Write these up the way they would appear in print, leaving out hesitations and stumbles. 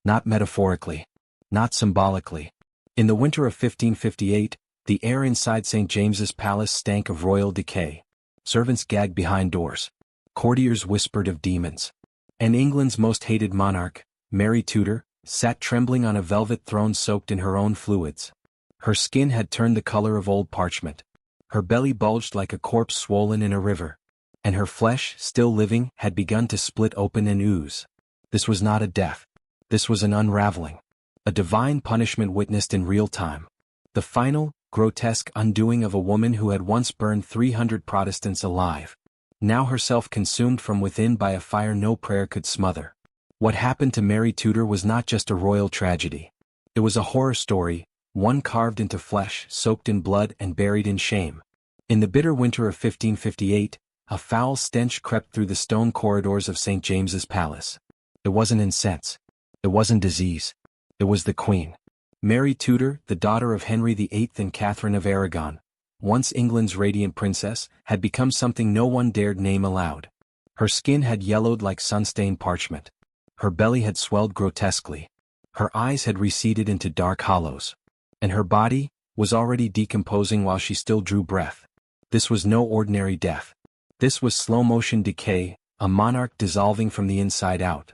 Not metaphorically. Not symbolically. In the winter of 1558, the air inside St. James's Palace stank of royal decay. Servants gagged behind doors. Courtiers whispered of demons. And England's most hated monarch, Mary Tudor, sat trembling on a velvet throne soaked in her own fluids. Her skin had turned the color of old parchment. Her belly bulged like a corpse swollen in a river. And her flesh, still living, had begun to split open and ooze. This was not a death. This was an unraveling. A divine punishment witnessed in real time. The final, grotesque undoing of a woman who had once burned 300 Protestants alive. Now herself consumed from within by a fire no prayer could smother. What happened to Mary Tudor was not just a royal tragedy. It was a horror story, one carved into flesh, soaked in blood and buried in shame. In the bitter winter of 1558, a foul stench crept through the stone corridors of St. James's Palace. It wasn't incense. It wasn't disease. It was the Queen. Mary Tudor, the daughter of Henry VIII and Catherine of Aragon, once England's radiant princess, had become something no one dared name aloud. Her skin had yellowed like sun-stained parchment. Her belly had swelled grotesquely. Her eyes had receded into dark hollows. And her body was already decomposing while she still drew breath. This was no ordinary death. This was slow-motion decay, a monarch dissolving from the inside out.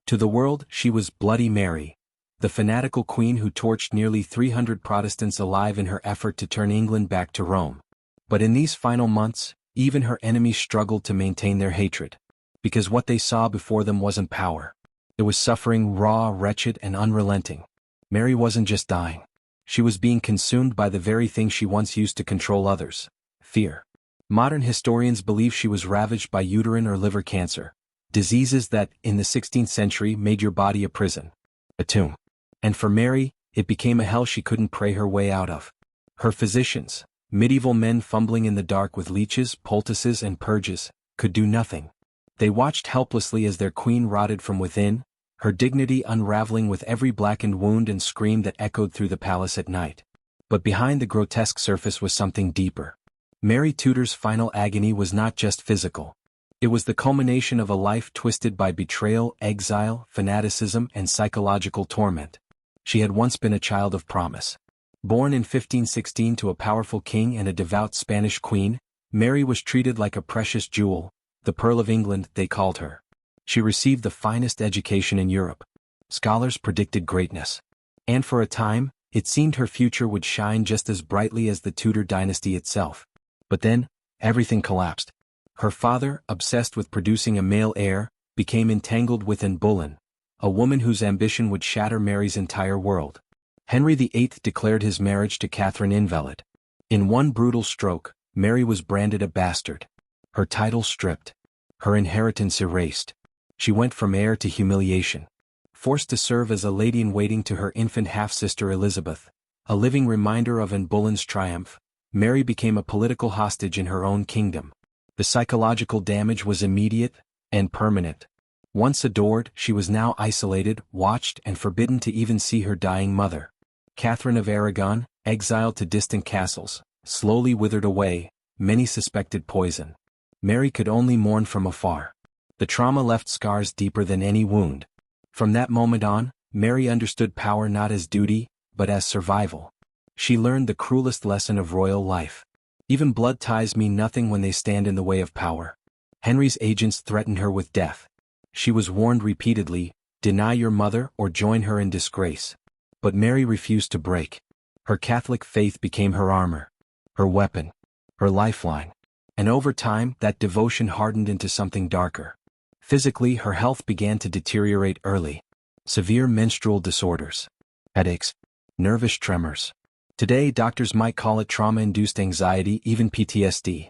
To the world, she was Bloody Mary, the fanatical queen who torched nearly 300 Protestants alive in her effort to turn England back to Rome. But in these final months, even her enemies struggled to maintain their hatred. Because what they saw before them wasn't power. It was suffering, raw, wretched, and unrelenting. Mary wasn't just dying. She was being consumed by the very thing she once used to control others: fear. Modern historians believe she was ravaged by uterine or liver cancer, diseases that, in the 16th century, made your body a prison, a tomb. And for Mary, it became a hell she couldn't pray her way out of. Her physicians, medieval men fumbling in the dark with leeches, poultices, and purges, could do nothing. They watched helplessly as their queen rotted from within, her dignity unraveling with every blackened wound and scream that echoed through the palace at night. But behind the grotesque surface was something deeper. Mary Tudor's final agony was not just physical. It was the culmination of a life twisted by betrayal, exile, fanaticism, and psychological torment. She had once been a child of promise. Born in 1516 to a powerful king and a devout Spanish queen, Mary was treated like a precious jewel, the Pearl of England, they called her. She received the finest education in Europe. Scholars predicted greatness. And for a time, it seemed her future would shine just as brightly as the Tudor dynasty itself. But then, everything collapsed. Her father, obsessed with producing a male heir, became entangled with Anne Boleyn, a woman whose ambition would shatter Mary's entire world. Henry VIII declared his marriage to Catherine invalid. In one brutal stroke, Mary was branded a bastard. Her title stripped. Her inheritance erased. She went from heir to humiliation. Forced to serve as a lady-in-waiting to her infant half-sister Elizabeth, a living reminder of Anne Boleyn's triumph, Mary became a political hostage in her own kingdom. The psychological damage was immediate and permanent. Once adored, she was now isolated, watched, and forbidden to even see her dying mother. Catherine of Aragon, exiled to distant castles, slowly withered away, many suspected poison. Mary could only mourn from afar. The trauma left scars deeper than any wound. From that moment on, Mary understood power not as duty, but as survival. She learned the cruelest lesson of royal life. Even blood ties mean nothing when they stand in the way of power. Henry's agents threatened her with death. She was warned repeatedly, deny your mother or join her in disgrace. But Mary refused to break. Her Catholic faith became her armor, her weapon, her lifeline. And over time, that devotion hardened into something darker. Physically, her health began to deteriorate early. Severe menstrual disorders, headaches, nervous tremors. Today, doctors might call it trauma-induced anxiety, even PTSD.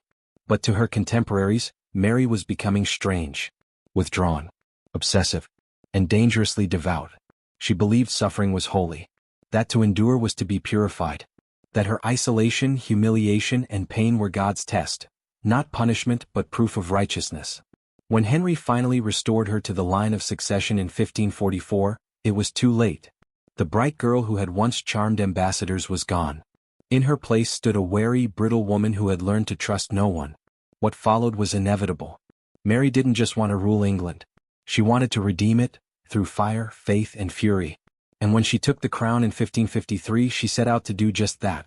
But to her contemporaries, Mary was becoming strange, withdrawn, obsessive, and dangerously devout. She believed suffering was holy, that to endure was to be purified, that her isolation, humiliation, and pain were God's test, not punishment but proof of righteousness. When Henry finally restored her to the line of succession in 1544, it was too late. The bright girl who had once charmed ambassadors was gone. In her place stood a wary, brittle woman who had learned to trust no one. What followed was inevitable. Mary didn't just want to rule England. She wanted to redeem it, through fire, faith, and fury. And when she took the crown in 1553, she set out to do just that.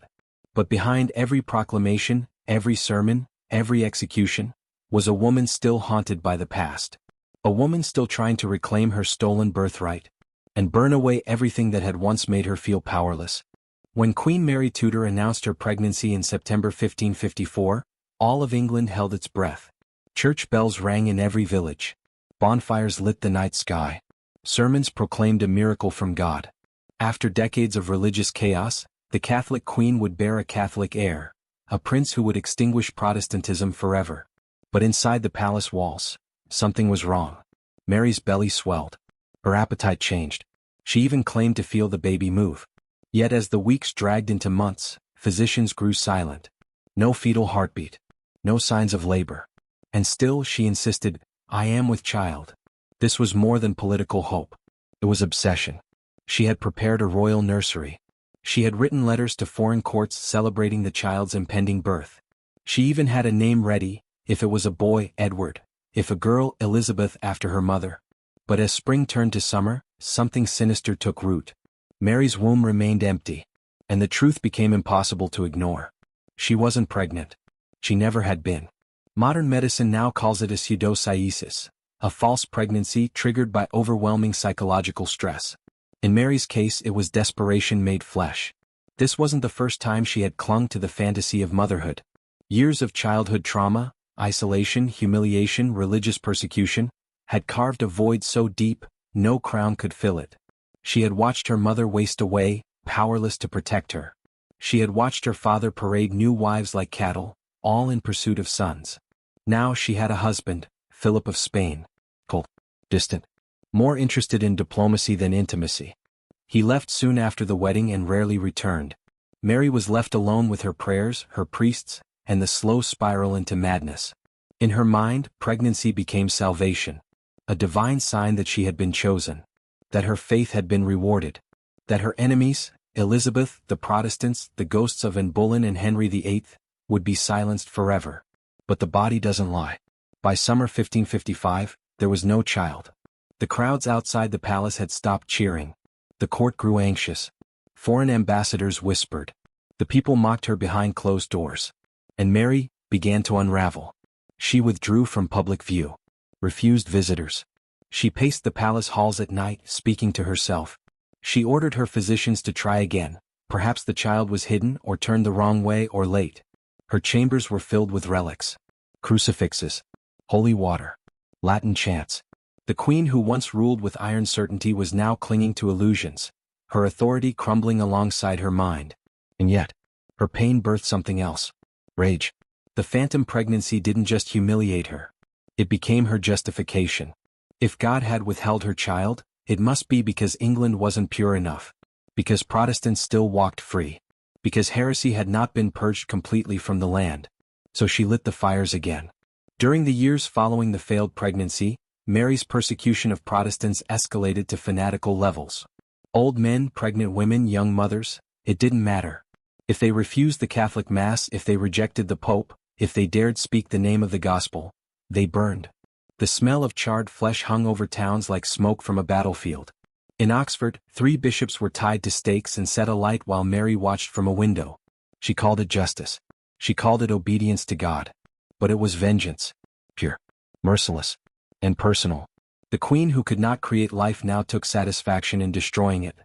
But behind every proclamation, every sermon, every execution, was a woman still haunted by the past. A woman still trying to reclaim her stolen birthright and burn away everything that had once made her feel powerless. When Queen Mary Tudor announced her pregnancy in September 1554, all of England held its breath. Church bells rang in every village. Bonfires lit the night sky. Sermons proclaimed a miracle from God. After decades of religious chaos, the Catholic Queen would bear a Catholic heir, a prince who would extinguish Protestantism forever. But inside the palace walls, something was wrong. Mary's belly swelled. Her appetite changed. She even claimed to feel the baby move. Yet as the weeks dragged into months, physicians grew silent. No fetal heartbeat. No signs of labor. And still she insisted, "I am with child." This was more than political hope. It was obsession. She had prepared a royal nursery. She had written letters to foreign courts celebrating the child's impending birth. She even had a name ready, if it was a boy, Edward, if a girl, Elizabeth after her mother. But as spring turned to summer, something sinister took root. Mary's womb remained empty, and the truth became impossible to ignore. She wasn't pregnant. She never had been. Modern medicine now calls it a pseudocyesis, a false pregnancy triggered by overwhelming psychological stress. In Mary's case, it was desperation made flesh. This wasn't the first time she had clung to the fantasy of motherhood. Years of childhood trauma, isolation, humiliation, religious persecution, had carved a void so deep, no crown could fill it. She had watched her mother waste away, powerless to protect her. She had watched her father parade new wives like cattle, all in pursuit of sons. Now she had a husband, Philip of Spain, cold, distant, more interested in diplomacy than intimacy. He left soon after the wedding and rarely returned. Mary was left alone with her prayers, her priests, and the slow spiral into madness. In her mind, pregnancy became salvation, a divine sign that she had been chosen, that her faith had been rewarded, that her enemies, Elizabeth, the Protestants, the ghosts of Anne Boleyn and Henry VIII, would be silenced forever. But the body doesn't lie. By summer 1555, there was no child. The crowds outside the palace had stopped cheering. The court grew anxious. Foreign ambassadors whispered. The people mocked her behind closed doors. And Mary began to unravel. She withdrew from public view. Refused visitors. She paced the palace halls at night, speaking to herself. She ordered her physicians to try again. Perhaps the child was hidden or turned the wrong way or late. Her chambers were filled with relics. Crucifixes. Holy water. Latin chants. The queen who once ruled with iron certainty was now clinging to illusions, her authority crumbling alongside her mind. And yet, her pain birthed something else. Rage. The phantom pregnancy didn't just humiliate her. It became her justification. If God had withheld her child, it must be because England wasn't pure enough. Because Protestants still walked free. Because heresy had not been purged completely from the land. So she lit the fires again. During the years following the failed pregnancy, Mary's persecution of Protestants escalated to fanatical levels. Old men, pregnant women, young mothers, it didn't matter. If they refused the Catholic Mass, if they rejected the Pope, if they dared speak the name of the gospel, they burned. The smell of charred flesh hung over towns like smoke from a battlefield. In Oxford, 3 bishops were tied to stakes and set alight while Mary watched from a window. She called it justice. She called it obedience to God. But it was vengeance. Pure, merciless, and personal. The queen who could not create life now took satisfaction in destroying it.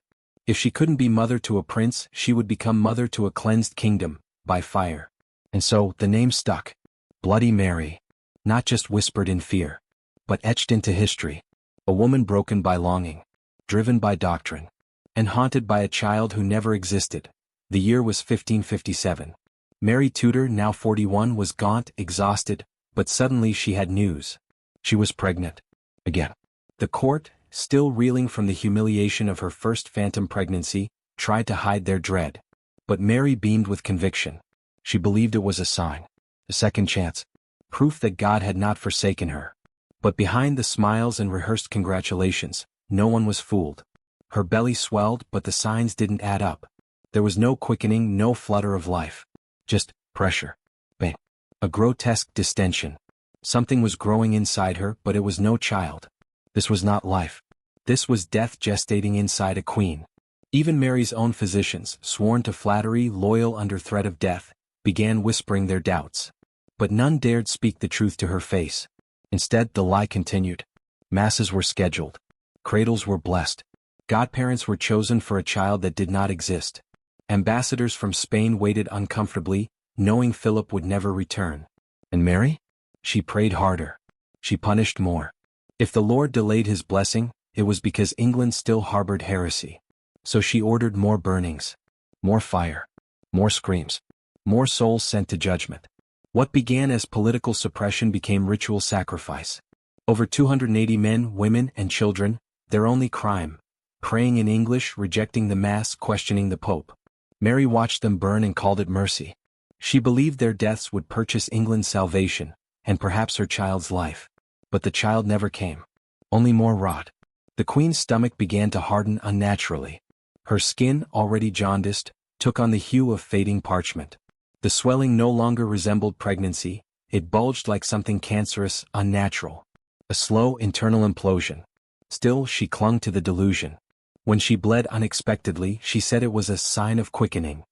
If she couldn't be mother to a prince, she would become mother to a cleansed kingdom, by fire. And so, the name stuck. Bloody Mary. Not just whispered in fear, but etched into history. A woman broken by longing, driven by doctrine, and haunted by a child who never existed. The year was 1557. Mary Tudor, now 41, was gaunt, exhausted, but suddenly she had news. She was pregnant. Again. The court, still reeling from the humiliation of her first phantom pregnancy, tried to hide their dread. But Mary beamed with conviction. She believed it was a sign. A second chance. Proof that God had not forsaken her. But behind the smiles and rehearsed congratulations, no one was fooled. Her belly swelled, but the signs didn't add up. There was no quickening, no flutter of life. Just pressure. Pain. A grotesque distension. Something was growing inside her, but it was no child. This was not life. This was death gestating inside a queen. Even Mary's own physicians, sworn to flattery, loyal under threat of death, began whispering their doubts. But none dared speak the truth to her face. Instead, the lie continued. Masses were scheduled. Cradles were blessed. Godparents were chosen for a child that did not exist. Ambassadors from Spain waited uncomfortably, knowing Philip would never return. And Mary? She prayed harder. She punished more. If the Lord delayed his blessing, it was because England still harbored heresy. So she ordered more burnings, more fire, more screams, more souls sent to judgment. What began as political suppression became ritual sacrifice. Over 280 men, women, and children, their only crime, praying in English, rejecting the Mass, questioning the Pope. Mary watched them burn and called it mercy. She believed their deaths would purchase England's salvation, and perhaps her child's life. But the child never came. Only more rot. The Queen's stomach began to harden unnaturally. Her skin, already jaundiced, took on the hue of fading parchment. The swelling no longer resembled pregnancy, it bulged like something cancerous, unnatural. A slow internal implosion. Still, she clung to the delusion. When she bled unexpectedly, she said it was a sign of quickening.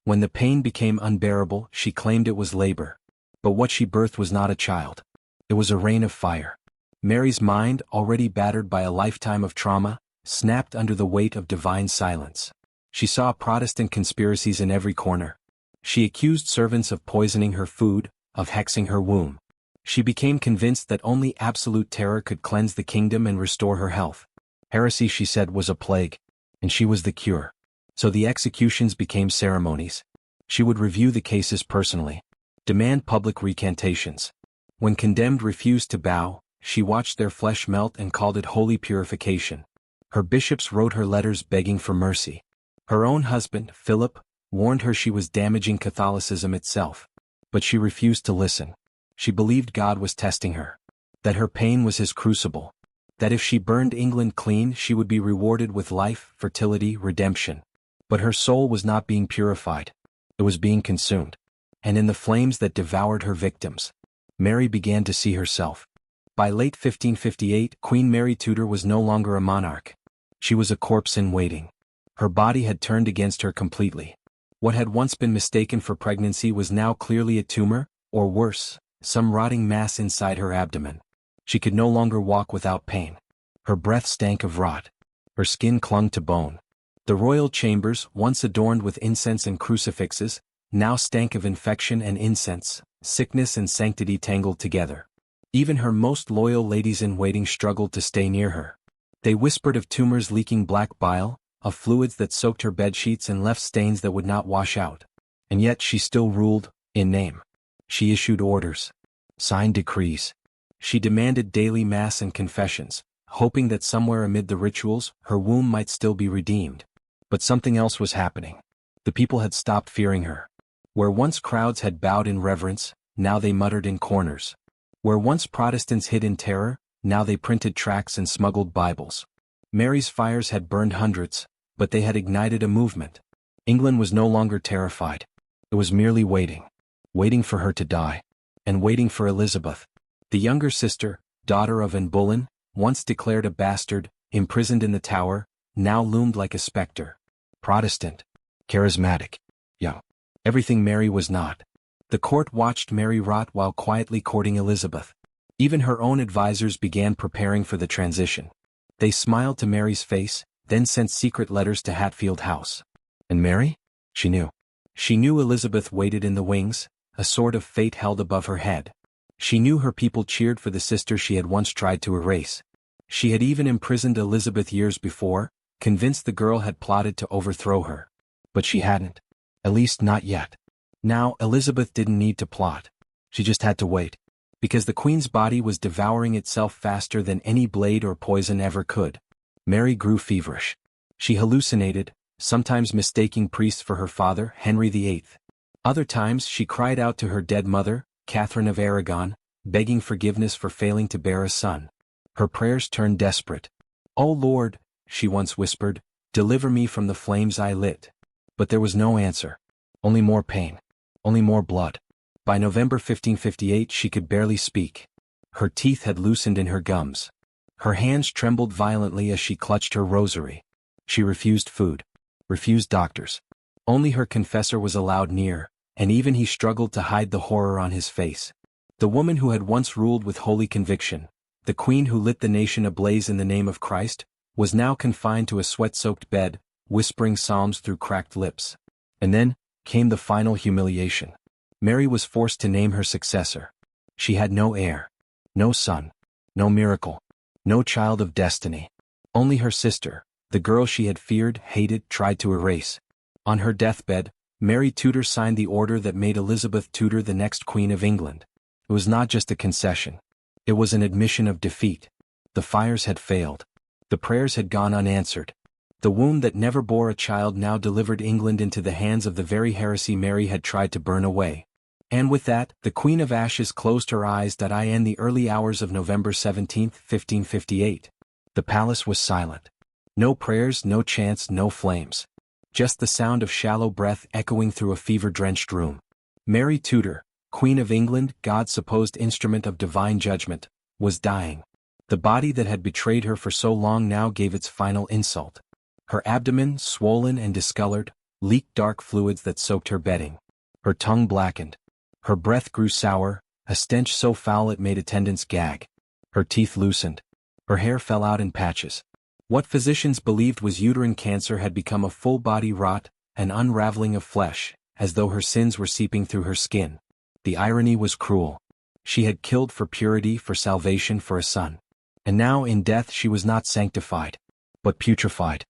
When the pain became unbearable, she claimed it was labor. But what she birthed was not a child. It was a rain of fire. Mary's mind, already battered by a lifetime of trauma, snapped under the weight of divine silence. She saw Protestant conspiracies in every corner. She accused servants of poisoning her food, of hexing her womb. She became convinced that only absolute terror could cleanse the kingdom and restore her health. Heresy, she said, was a plague, and she was the cure. So the executions became ceremonies. She would review the cases personally, demand public recantations. When condemned refused to bow, she watched their flesh melt and called it holy purification. Her bishops wrote her letters begging for mercy. Her own husband, Philip, warned her she was damaging Catholicism itself. But she refused to listen. She believed God was testing her. That her pain was his crucible. That if she burned England clean, she would be rewarded with life, fertility, redemption. But her soul was not being purified. It was being consumed. And in the flames that devoured her victims, Mary began to see herself. By late 1558, Queen Mary Tudor was no longer a monarch. She was a corpse in waiting. Her body had turned against her completely. What had once been mistaken for pregnancy was now clearly a tumor, or worse, some rotting mass inside her abdomen. She could no longer walk without pain. Her breath stank of rot. Her skin clung to bone. The royal chambers, once adorned with incense and crucifixes, now stank of infection and incense, sickness and sanctity tangled together. Even her most loyal ladies-in-waiting struggled to stay near her. They whispered of tumors leaking black bile, of fluids that soaked her bedsheets and left stains that would not wash out. And yet she still ruled, in name. She issued orders, signed decrees. She demanded daily mass and confessions, hoping that somewhere amid the rituals, her womb might still be redeemed. But something else was happening. The people had stopped fearing her. Where once crowds had bowed in reverence, now they muttered in corners. Where once Protestants hid in terror, now they printed tracts and smuggled Bibles. Mary's fires had burned hundreds, but they had ignited a movement. England was no longer terrified. It was merely waiting. Waiting for her to die. And waiting for Elizabeth. The younger sister, daughter of Anne Boleyn, once declared a bastard, imprisoned in the Tower, now loomed like a specter. Protestant. Charismatic. Young. Everything Mary was not. The court watched Mary rot while quietly courting Elizabeth. Even her own advisors began preparing for the transition. They smiled to Mary's face, then sent secret letters to Hatfield House. And Mary? She knew. She knew Elizabeth waited in the wings, a sword of fate held above her head. She knew her people cheered for the sister she had once tried to erase. She had even imprisoned Elizabeth years before, convinced the girl had plotted to overthrow her. But she hadn't. At least not yet. Now, Elizabeth didn't need to plot. She just had to wait. Because the Queen's body was devouring itself faster than any blade or poison ever could. Mary grew feverish. She hallucinated, sometimes mistaking priests for her father, Henry VIII. Other times she cried out to her dead mother, Catherine of Aragon, begging forgiveness for failing to bear a son. Her prayers turned desperate. "O Lord," she once whispered, "deliver me from the flames I lit." But there was no answer. Only more pain. Only more blood. By November 1558 she could barely speak. Her teeth had loosened in her gums. Her hands trembled violently as she clutched her rosary. She refused food, refused doctors. Only her confessor was allowed near, and even he struggled to hide the horror on his face. The woman who had once ruled with holy conviction, the queen who lit the nation ablaze in the name of Christ, was now confined to a sweat-soaked bed, whispering psalms through cracked lips. And then came the final humiliation. Mary was forced to name her successor. She had no heir, no son, no miracle, no child of destiny. Only her sister, the girl she had feared, hated, tried to erase. On her deathbed, Mary Tudor signed the order that made Elizabeth Tudor the next Queen of England. It was not just a concession. It was an admission of defeat. The fires had failed. The prayers had gone unanswered. The womb that never bore a child now delivered England into the hands of the very heresy Mary had tried to burn away. And with that, the Queen of Ashes closed her eyes in the early hours of November 17, 1558. The palace was silent. No prayers, no chants, no flames. Just the sound of shallow breath echoing through a fever-drenched room. Mary Tudor, Queen of England, God's supposed instrument of divine judgment, was dying. The body that had betrayed her for so long now gave its final insult. Her abdomen, swollen and discolored, leaked dark fluids that soaked her bedding. Her tongue blackened. Her breath grew sour, a stench so foul it made attendants gag. Her teeth loosened. Her hair fell out in patches. What physicians believed was uterine cancer had become a full-body rot, an unraveling of flesh, as though her sins were seeping through her skin. The irony was cruel. She had killed for purity, for salvation, for a son. And now in death she was not sanctified, but putrefied.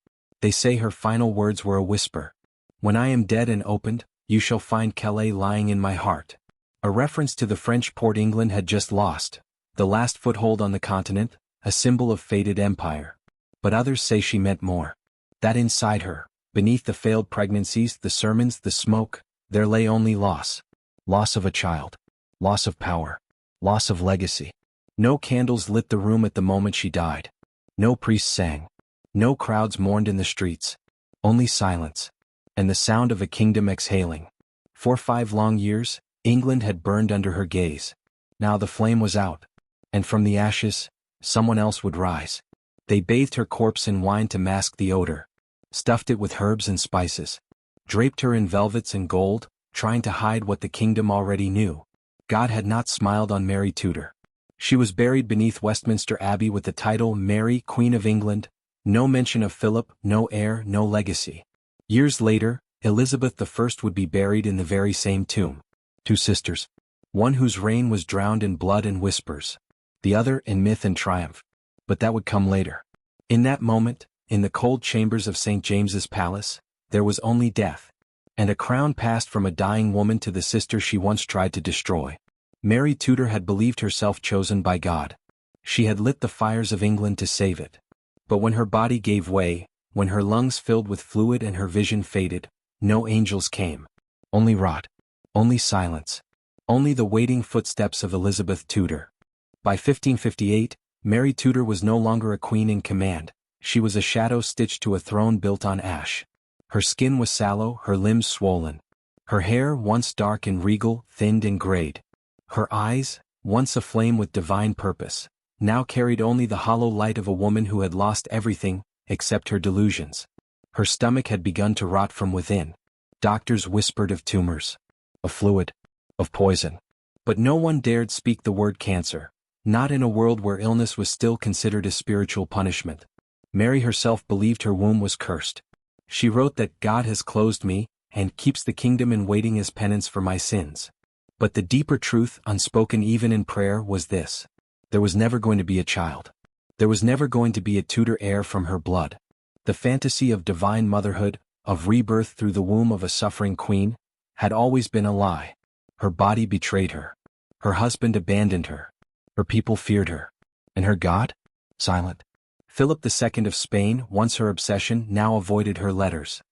They say her final words were a whisper. When I am dead and opened, you shall find Calais lying in my heart. A reference to the French port England had just lost, the last foothold on the continent, a symbol of fated empire. But others say she meant more. That inside her, beneath the failed pregnancies, the sermons, the smoke, there lay only loss. Loss of a child. Loss of power. Loss of legacy. No candles lit the room at the moment she died. No priests sang. No crowds mourned in the streets. Only silence. And the sound of a kingdom exhaling. For 5 long years, England had burned under her gaze. Now the flame was out. And from the ashes, someone else would rise. They bathed her corpse in wine to mask the odor. Stuffed it with herbs and spices. Draped her in velvets and gold, trying to hide what the kingdom already knew. God had not smiled on Mary Tudor. She was buried beneath Westminster Abbey with the title Mary, Queen of England. No mention of Philip, no heir, no legacy. Years later, Elizabeth I would be buried in the very same tomb. 2 sisters. One whose reign was drowned in blood and whispers. The other in myth and triumph. But that would come later. In that moment, in the cold chambers of St. James's Palace, there was only death. And a crown passed from a dying woman to the sister she once tried to destroy. Mary Tudor had believed herself chosen by God. She had lit the fires of England to save it. But when her body gave way, when her lungs filled with fluid and her vision faded, no angels came. Only rot. Only silence. Only the waiting footsteps of Elizabeth Tudor. By 1558, Mary Tudor was no longer a queen in command. She was a shadow stitched to a throne built on ash. Her skin was sallow, her limbs swollen. Her hair, once dark and regal, thinned and grayed. Her eyes, once aflame with divine purpose, now carried only the hollow light of a woman who had lost everything, except her delusions. Her stomach had begun to rot from within. Doctors whispered of tumors, of fluid, of poison. But no one dared speak the word cancer, not in a world where illness was still considered a spiritual punishment. Mary herself believed her womb was cursed. She wrote that God has closed me, and keeps the kingdom in waiting as penance for my sins. But the deeper truth, unspoken even in prayer, was this. There was never going to be a child. There was never going to be a Tudor heir from her blood. The fantasy of divine motherhood, of rebirth through the womb of a suffering queen, had always been a lie. Her body betrayed her. Her husband abandoned her. Her people feared her. And her God? Silent. Philip II of Spain, once her obsession, now avoided her letters.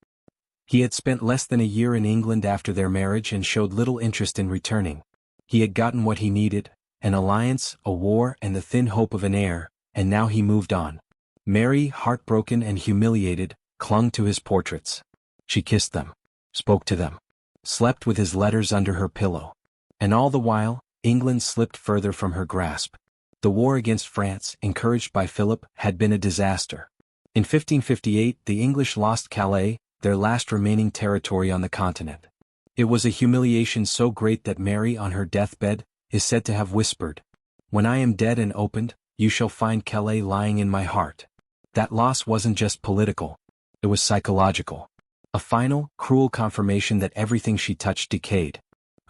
He had spent less than a year in England after their marriage and showed little interest in returning. He had gotten what he needed, an alliance, a war, and the thin hope of an heir, and now he moved on. Mary, heartbroken and humiliated, clung to his portraits. She kissed them, spoke to them, slept with his letters under her pillow. And all the while, England slipped further from her grasp. The war against France, encouraged by Philip, had been a disaster. In 1558 the English lost Calais, their last remaining territory on the continent. It was a humiliation so great that Mary on her deathbed is said to have whispered, "When I am dead and opened, you shall find Calais lying in my heart." That loss wasn't just political. It was psychological. A final, cruel confirmation that everything she touched decayed.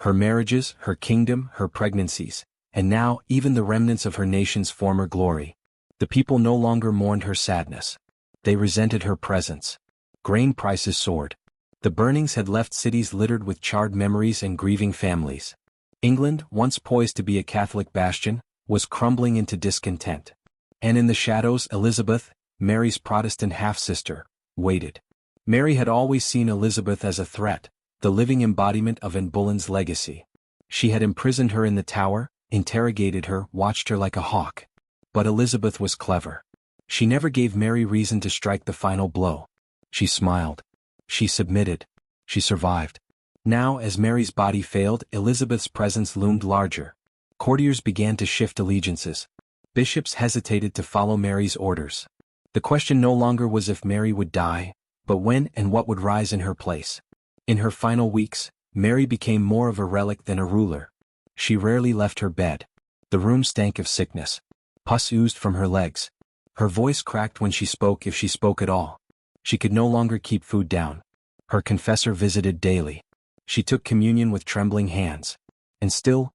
Her marriages, her kingdom, her pregnancies, and now even the remnants of her nation's former glory. The people no longer mourned her sadness. They resented her presence. Grain prices soared. The burnings had left cities littered with charred memories and grieving families. England, once poised to be a Catholic bastion, was crumbling into discontent. And in the shadows Elizabeth, Mary's Protestant half-sister, waited. Mary had always seen Elizabeth as a threat, the living embodiment of Anne Boleyn's legacy. She had imprisoned her in the Tower, interrogated her, watched her like a hawk. But Elizabeth was clever. She never gave Mary reason to strike the final blow. She smiled. She submitted. She survived. Now, as Mary's body failed, Elizabeth's presence loomed larger. Courtiers began to shift allegiances. Bishops hesitated to follow Mary's orders. The question no longer was if Mary would die, but when and what would rise in her place. In her final weeks, Mary became more of a relic than a ruler. She rarely left her bed. The room stank of sickness. Pus oozed from her legs. Her voice cracked when she spoke, if she spoke at all. She could no longer keep food down. Her confessor visited daily. She took communion with trembling hands. And still,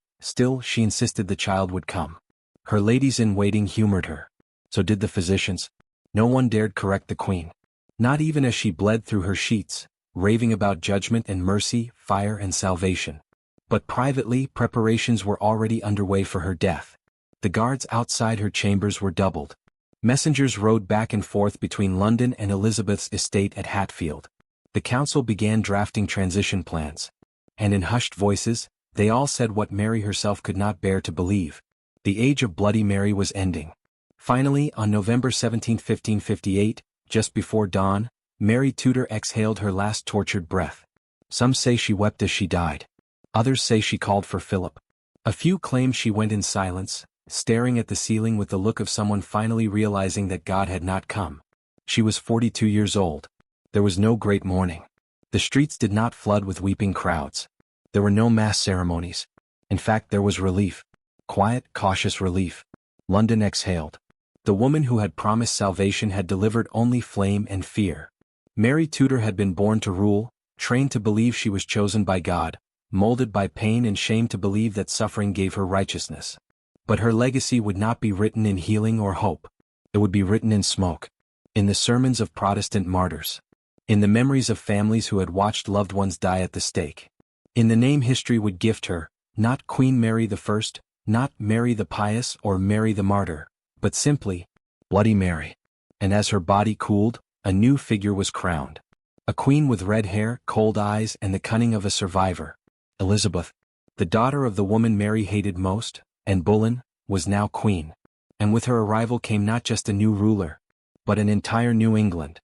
she insisted the child would come. Her ladies-in-waiting humored her. So did the physicians. No one dared correct the queen. Not even as she bled through her sheets, raving about judgment and mercy, fire and salvation. But privately, preparations were already underway for her death. The guards outside her chambers were doubled. Messengers rode back and forth between London and Elizabeth's estate at Hatfield. The council began drafting transition plans. And in hushed voices, they all said what Mary herself could not bear to believe. The age of Bloody Mary was ending. Finally, on November 17, 1558, just before dawn, Mary Tudor exhaled her last tortured breath. Some say she wept as she died. Others say she called for Philip. A few claim she went in silence, staring at the ceiling with the look of someone finally realizing that God had not come. She was 42 years old. There was no great mourning. The streets did not flood with weeping crowds. There were no mass ceremonies. In fact, there was relief. Quiet, cautious relief. London exhaled. The woman who had promised salvation had delivered only flame and fear. Mary Tudor had been born to rule, trained to believe she was chosen by God, molded by pain and shame to believe that suffering gave her righteousness. But her legacy would not be written in healing or hope. It would be written in smoke. In the sermons of Protestant martyrs. In the memories of families who had watched loved ones die at the stake. In the name history would gift her, not Queen Mary I, not Mary the Pious or Mary the Martyr, but simply, Bloody Mary. And as her body cooled, a new figure was crowned. A queen with red hair, cold eyes and the cunning of a survivor. Elizabeth, the daughter of the woman Mary hated most, Anne Boleyn, was now queen. And with her arrival came not just a new ruler, but an entire New England.